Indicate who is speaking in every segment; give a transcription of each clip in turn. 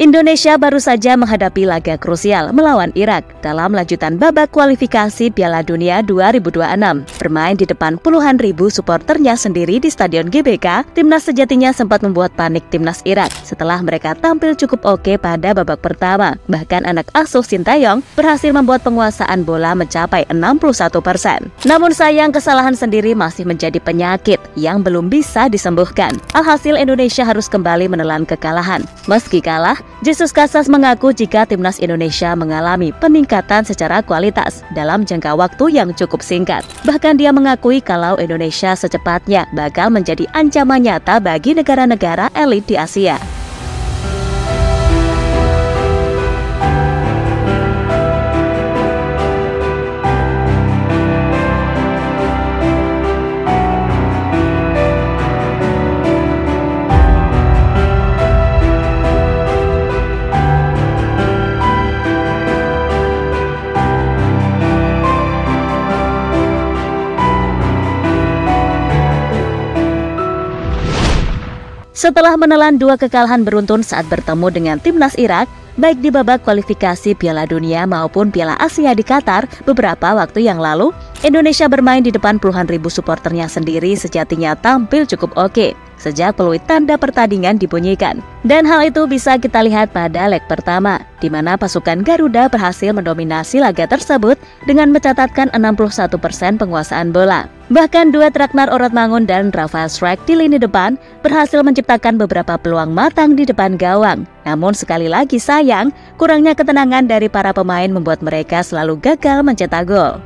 Speaker 1: Indonesia baru saja menghadapi laga krusial melawan Irak dalam lanjutan babak kualifikasi Piala Dunia 2026. Bermain di depan puluhan ribu suporternya sendiri di Stadion GBK, timnas sejatinya sempat membuat panik timnas Irak setelah mereka tampil cukup oke pada babak pertama. Bahkan anak asuh Sintayong berhasil membuat penguasaan bola mencapai 61%. Namun sayang kesalahan sendiri masih menjadi penyakit yang belum bisa disembuhkan. Alhasil Indonesia harus kembali menelan kekalahan. Meski kalah, Jesus Casas mengaku jika timnas Indonesia mengalami peningkatan secara kualitas dalam jangka waktu yang cukup singkat. Bahkan dia mengakui kalau Indonesia secepatnya bakal menjadi ancaman nyata bagi negara-negara elit di Asia. Setelah menelan 2 kekalahan beruntun saat bertemu dengan timnas Irak, baik di babak kualifikasi Piala Dunia maupun Piala Asia di Qatar beberapa waktu yang lalu, Indonesia bermain di depan puluhan ribu suporternya sendiri sejatinya tampil cukup oke sejak peluit tanda pertandingan dibunyikan. Dan hal itu bisa kita lihat pada leg pertama, di mana pasukan Garuda berhasil mendominasi laga tersebut dengan mencatatkan 61% penguasaan bola. Bahkan duet Ragnar Oratmangun dan Rafael Strijk di lini depan berhasil menciptakan beberapa peluang matang di depan gawang. Namun sekali lagi sayang, kurangnya ketenangan dari para pemain membuat mereka selalu gagal mencetak gol.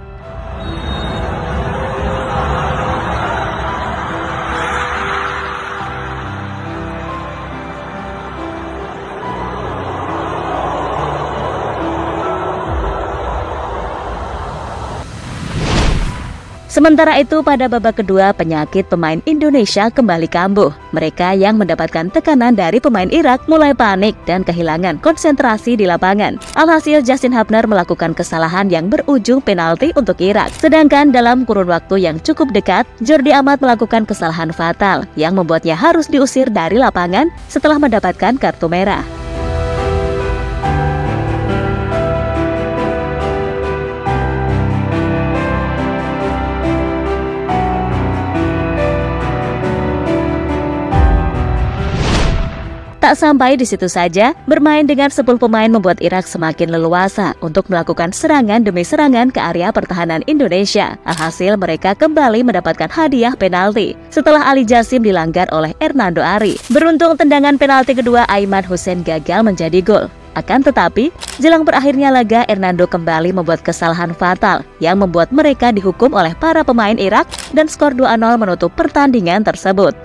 Speaker 1: Sementara itu pada babak kedua penyakit pemain Indonesia kembali kambuh. Mereka yang mendapatkan tekanan dari pemain Irak mulai panik dan kehilangan konsentrasi di lapangan. Alhasil Justin Hubner melakukan kesalahan yang berujung penalti untuk Irak. Sedangkan dalam kurun waktu yang cukup dekat, Jordi Amat melakukan kesalahan fatal yang membuatnya harus diusir dari lapangan setelah mendapatkan kartu merah. Tak sampai di situ saja, bermain dengan 10 pemain membuat Irak semakin leluasa untuk melakukan serangan demi serangan ke area pertahanan Indonesia. Alhasil mereka kembali mendapatkan hadiah penalti setelah Ali Jasim dilanggar oleh Hernando Ari. Beruntung tendangan penalti kedua Aiman Hussein gagal menjadi gol. Akan tetapi, jelang berakhirnya laga, Hernando kembali membuat kesalahan fatal yang membuat mereka dihukum oleh para pemain Irak dan skor 2-0 menutup pertandingan tersebut.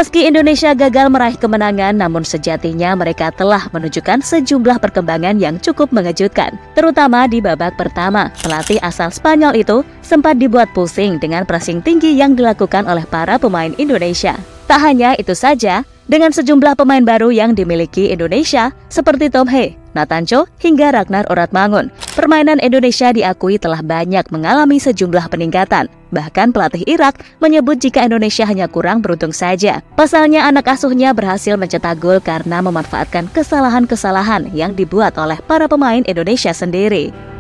Speaker 1: Meski Indonesia gagal meraih kemenangan, namun sejatinya mereka telah menunjukkan sejumlah perkembangan yang cukup mengejutkan. Terutama di babak pertama, pelatih asal Spanyol itu sempat dibuat pusing dengan pressing tinggi yang dilakukan oleh para pemain Indonesia. Tak hanya itu saja, dengan sejumlah pemain baru yang dimiliki Indonesia seperti Tom Hee, Nathan Cho, hingga Ragnar Oratmangun, permainan Indonesia diakui telah banyak mengalami sejumlah peningkatan. Bahkan pelatih Irak menyebut jika Indonesia hanya kurang beruntung saja. Pasalnya anak asuhnya berhasil mencetak gol karena memanfaatkan kesalahan-kesalahan yang dibuat oleh para pemain Indonesia sendiri.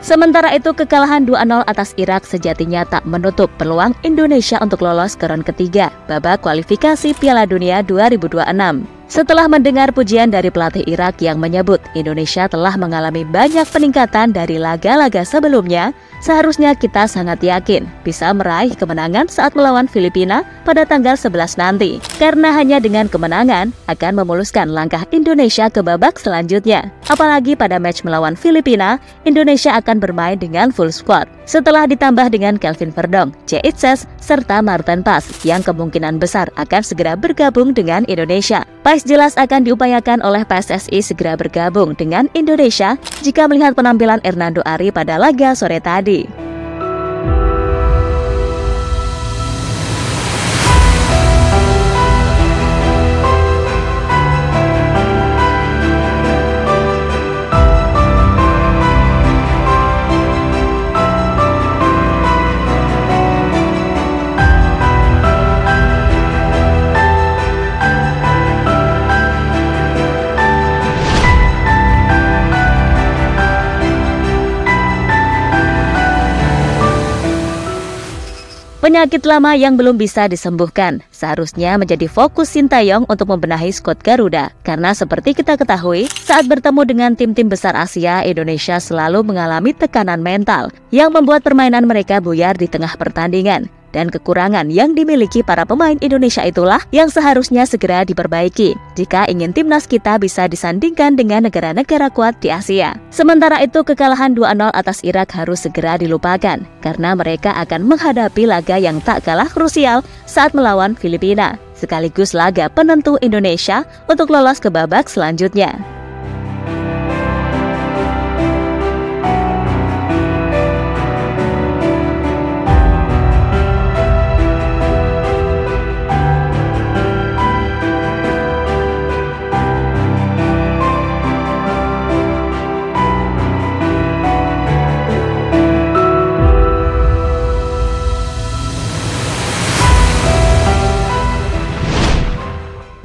Speaker 1: Sementara itu, kekalahan 2-0 atas Irak sejatinya tak menutup peluang Indonesia untuk lolos ke ronde ketiga babak kualifikasi Piala Dunia 2026. Setelah mendengar pujian dari pelatih Irak yang menyebut Indonesia telah mengalami banyak peningkatan dari laga-laga sebelumnya, seharusnya kita sangat yakin bisa meraih kemenangan saat melawan Filipina pada tanggal 11 nanti. Karena hanya dengan kemenangan akan memuluskan langkah Indonesia ke babak selanjutnya. Apalagi pada match melawan Filipina, Indonesia akan bermain dengan full squad. Setelah ditambah dengan Kelvin Verdong, C. Itses, serta Martin Pas yang kemungkinan besar akan segera bergabung dengan Indonesia. Pais jelas akan diupayakan oleh PSSI segera bergabung dengan Indonesia jika melihat penampilan Hernando Ari pada laga sore tadi. Penyakit lama yang belum bisa disembuhkan seharusnya menjadi fokus Sintayong untuk membenahi skuad Garuda. Karena seperti kita ketahui, saat bertemu dengan tim-tim besar Asia, Indonesia selalu mengalami tekanan mental yang membuat permainan mereka buyar di tengah pertandingan. Dan kekurangan yang dimiliki para pemain Indonesia itulah yang seharusnya segera diperbaiki jika ingin timnas kita bisa disandingkan dengan negara-negara kuat di Asia. Sementara itu, kekalahan 2-0 atas Irak harus segera dilupakan karena mereka akan menghadapi laga yang tak kalah krusial saat melawan Filipina, sekaligus laga penentu Indonesia untuk lolos ke babak selanjutnya.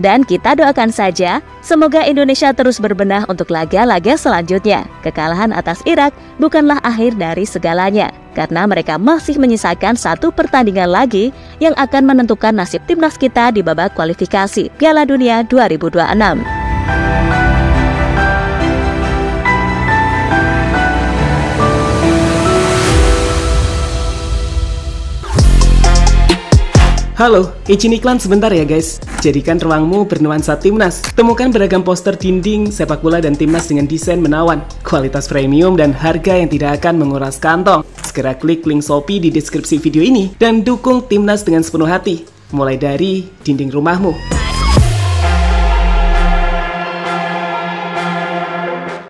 Speaker 1: Dan kita doakan saja, semoga Indonesia terus berbenah untuk laga-laga selanjutnya. Kekalahan atas Irak bukanlah akhir dari segalanya, karena mereka masih menyisakan satu pertandingan lagi yang akan menentukan nasib timnas kita di babak kualifikasi Piala Dunia 2026.
Speaker 2: Halo, izin iklan sebentar ya guys. Jadikan ruangmu bernuansa timnas. Temukan beragam poster dinding, sepak bola dan timnas dengan desain menawan, kualitas premium dan harga yang tidak akan menguras kantong. Segera klik link Shopee di deskripsi video ini dan dukung timnas dengan sepenuh hati. Mulai dari dinding rumahmu.